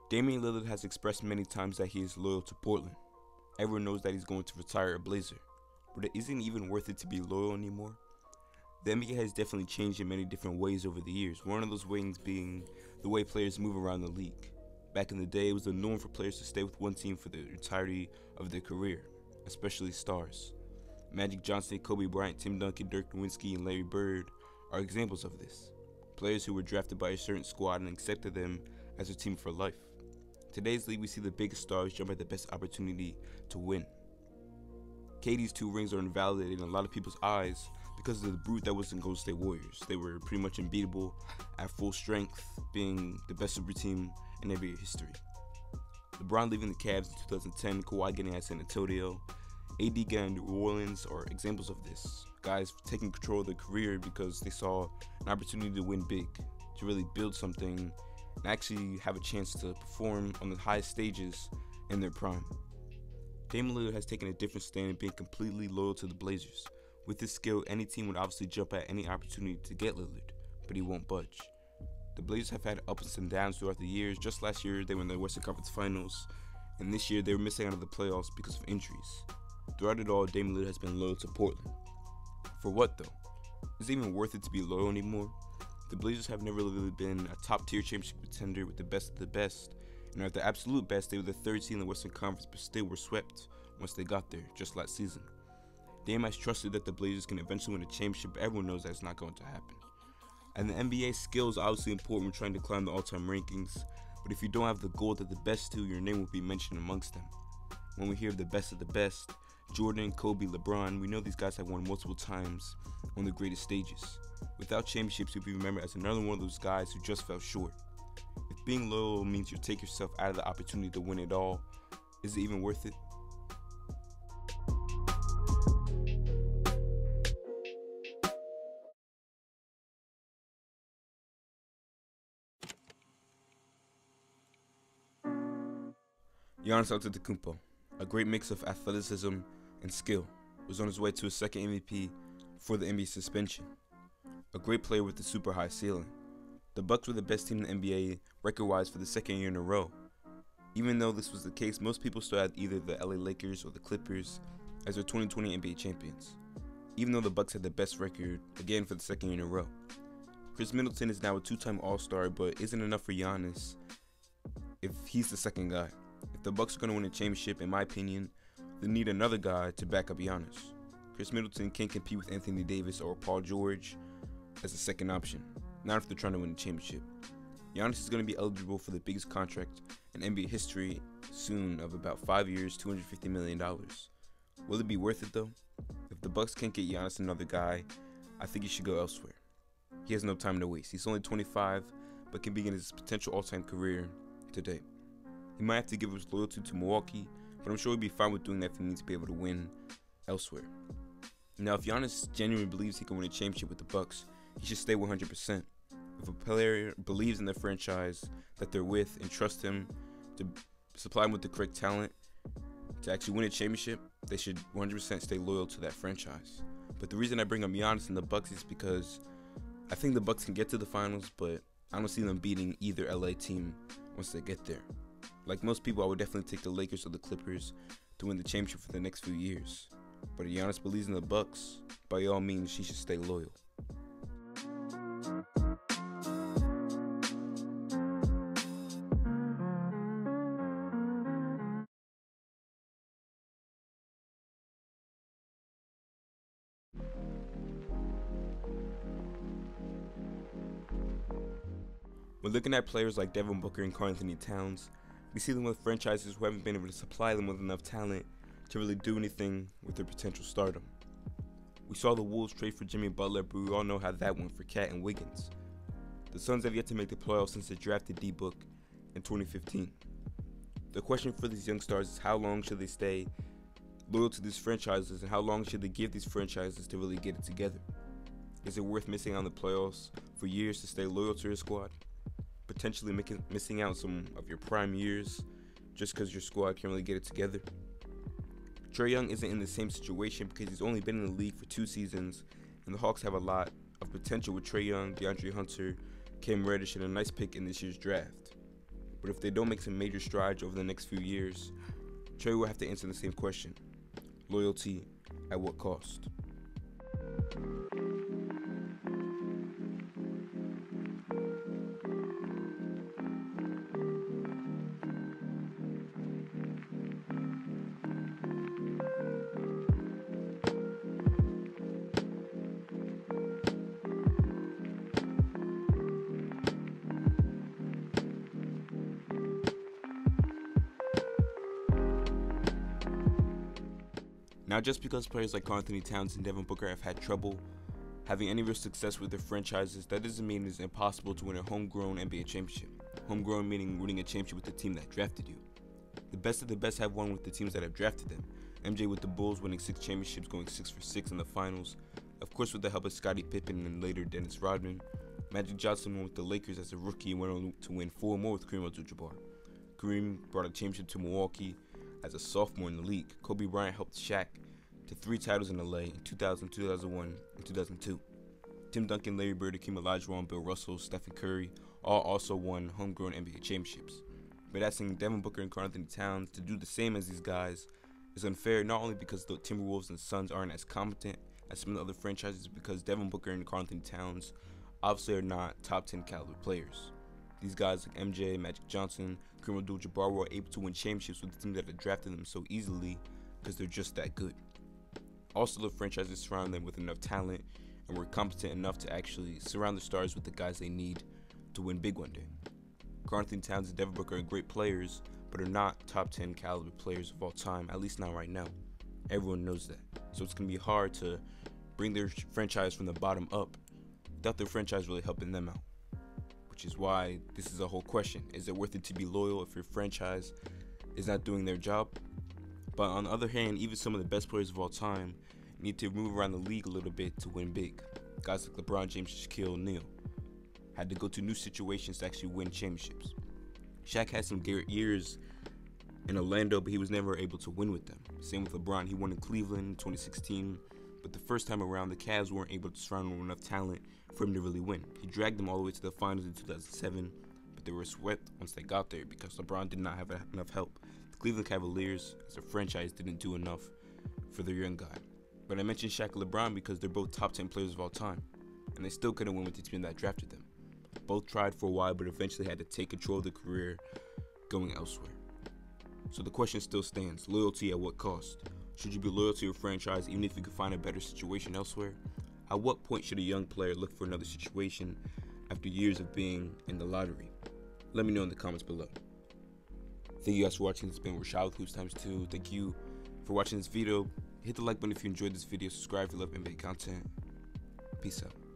Damian Lillard has expressed many times that he is loyal to Portland. Everyone knows that he's going to retire a Blazer, but it isn't even worth it to be loyal anymore. The NBA has definitely changed in many different ways over the years, one of those ways being the way players move around the league. Back in the day, it was the norm for players to stay with one team for the entirety of their career, especially stars. Magic Johnson, Kobe Bryant, Tim Duncan, Dirk Nowitzki, and Larry Bird are examples of this. Players who were drafted by a certain squad and accepted them as their team for life. In today's league, we see the biggest stars jump at the best opportunity to win. KD's 2 rings are invalidated in a lot of people's eyes because of the brute that was in Golden State Warriors. They were pretty much unbeatable at full strength, being the best super team in NBA history. LeBron leaving the Cavs in 2010, Kawhi getting at San Antonio, AD getting New Orleans are examples of this. Guys taking control of their career because they saw an opportunity to win big, to really build something and actually have a chance to perform on the highest stages in their prime. Damian Lillard has taken a different stand in being completely loyal to the Blazers. With his skill, any team would obviously jump at any opportunity to get Lillard, but he won't budge. The Blazers have had ups and downs throughout the years. Just last year, they were in the Western Conference Finals, and this year they were missing out of the playoffs because of injuries. Throughout it all, Damian Lillard has been loyal to Portland. For what though? Is it even worth it to be loyal anymore? The Blazers have never really been a top-tier championship contender with the best of the best, and at the absolute best, they were the 3rd seed in the Western Conference, but still were swept once they got there, just last season. Dame has trusted that the Blazers can eventually win a championship, but everyone knows that's not going to happen. And the NBA skill is obviously important when trying to climb the all-time rankings, but if you don't have the goal that the best do, your name will be mentioned amongst them. When we hear of the best, Jordan, Kobe, LeBron, we know these guys have won multiple times on the greatest stages. Without championships, you'll be remembered as another one of those guys who just fell short. If being loyal means you take yourself out of the opportunity to win it all, is it even worth it? Giannis Antetokounmpo, a great mix of athleticism and skill, was on his way to his 2nd MVP before the NBA suspension. A great player with a super high ceiling. The Bucks were the best team in the NBA record-wise for the 2nd year in a row. Even though this was the case, most people still had either the LA Lakers or the Clippers as their 2020 NBA champions. Even though the Bucks had the best record, again for the 2nd year in a row. Chris Middleton is now a 2-time All-Star, but isn't enough for Giannis if he's the 2nd guy. If the Bucks are going to win a championship, in my opinion, they need another guy to back up Giannis. Chris Middleton can't compete with Anthony Davis or Paul George as a 2nd option, not if they're trying to win a championship. Giannis is going to be eligible for the biggest contract in NBA history soon of about 5 years, $250 million. Will it be worth it though? If the Bucks can't get Giannis another guy, I think he should go elsewhere. He has no time to waste. He's only 25, but can begin his potential all-time career today. He might have to give his loyalty to Milwaukee, but I'm sure he'll be fine with doing that if he needs to be able to win elsewhere. Now, if Giannis genuinely believes he can win a championship with the Bucks, he should stay 100%. If a player believes in the franchise that they're with and trusts him to supply him with the correct talent to actually win a championship, they should 100% stay loyal to that franchise. But the reason I bring up Giannis and the Bucks is because I think the Bucks can get to the finals, but I don't see them beating either LA team once they get there. Like most people, I would definitely take the Lakers or the Clippers to win the championship for the next few years. But if Giannis believes in the Bucks, by all means, he should stay loyal. When looking at players like Devin Booker and Karl-Anthony Towns, we see them with franchises who haven't been able to supply them with enough talent to really do anything with their potential stardom. We saw the Wolves trade for Jimmy Butler, but we all know how that went for Cat and Wiggins. The Suns have yet to make the playoffs since they drafted D-Book in 2015. The question for these young stars is how long should they stay loyal to these franchises and how long should they give these franchises to really get it together? Is it worth missing out on the playoffs for years to stay loyal to your squad? Potentially missing out some of your prime years just because your squad can't really get it together? Trae Young isn't in the same situation because he's only been in the league for 2 seasons, and the Hawks have a lot of potential with Trae Young, DeAndre Hunter, Cam Reddish, and a nice pick in this year's draft. But if they don't make some major strides over the next few years, Trey will have to answer the same question: loyalty at what cost? Now, just because players like Karl Anthony Towns and Devin Booker have had trouble having any real success with their franchises, that doesn't mean it's impossible to win a homegrown NBA championship. Homegrown meaning winning a championship with the team that drafted you. The best of the best have won with the teams that have drafted them. MJ with the Bulls winning 6 championships, going 6 for 6 in the finals. Of course, with the help of Scottie Pippen and later Dennis Rodman. Magic Johnson won with the Lakers as a rookie and went on to win 4 more with Kareem Abdul-Jabbar. Kareem brought a championship to Milwaukee as a sophomore in the league. Kobe Bryant helped Shaq to 3 titles in LA in 2000, 2001, and 2002. Tim Duncan, Larry Bird, Hakeem Olajuwon, Bill Russell, Stephen Curry all also won homegrown NBA championships. But asking Devin Booker and Karl Anthony Towns to do the same as these guys is unfair, not only because the Timberwolves and Suns aren't as competent as some of the other franchises, because Devin Booker and Karl Anthony Towns obviously are not top 10 caliber players. These guys like MJ, Magic Johnson, Kareem Abdul-Jabbar were able to win championships with the teams that had drafted them so easily because they're just that good. Also, the franchises surround them with enough talent and were competent enough to actually surround the stars with the guys they need to win big one day. Karl Anthony Towns and Devin Booker are great players, but are not top 10 caliber players of all time, at least not right now. Everyone knows that. So it's going to be hard to bring their franchise from the bottom up without their franchise really helping them out. Which is why this is a whole question. Is it worth it to be loyal if your franchise is not doing their job? But on the other hand, even some of the best players of all time need to move around the league a little bit to win big. Guys like LeBron James and Shaquille O'Neal had to go to new situations to actually win championships. Shaq had some great years in Orlando, but he was never able to win with them. Same with LeBron. He won in Cleveland in 2016, but the first time around, the Cavs weren't able to surround him with enough talent for him to really win. He dragged them all the way to the finals in 2007, but they were swept once they got there because LeBron did not have enough help. The Cleveland Cavaliers, as a franchise, didn't do enough for their young guy. But I mentioned Shaq and LeBron because they're both top 10 players of all time, and they still couldn't win with the team that drafted them. Both tried for a while, but eventually had to take control of their career going elsewhere. So the question still stands: loyalty at what cost? Should you be loyal to your franchise even if you can find a better situation elsewhere? At what point should a young player look for another situation after years of being in the lottery? Let me know in the comments below. Thank you guys for watching. This has been Rashad with Hoops Times 2. Thank you for watching this video. Hit the like button if you enjoyed this video. Subscribe if you love NBA content. Peace out.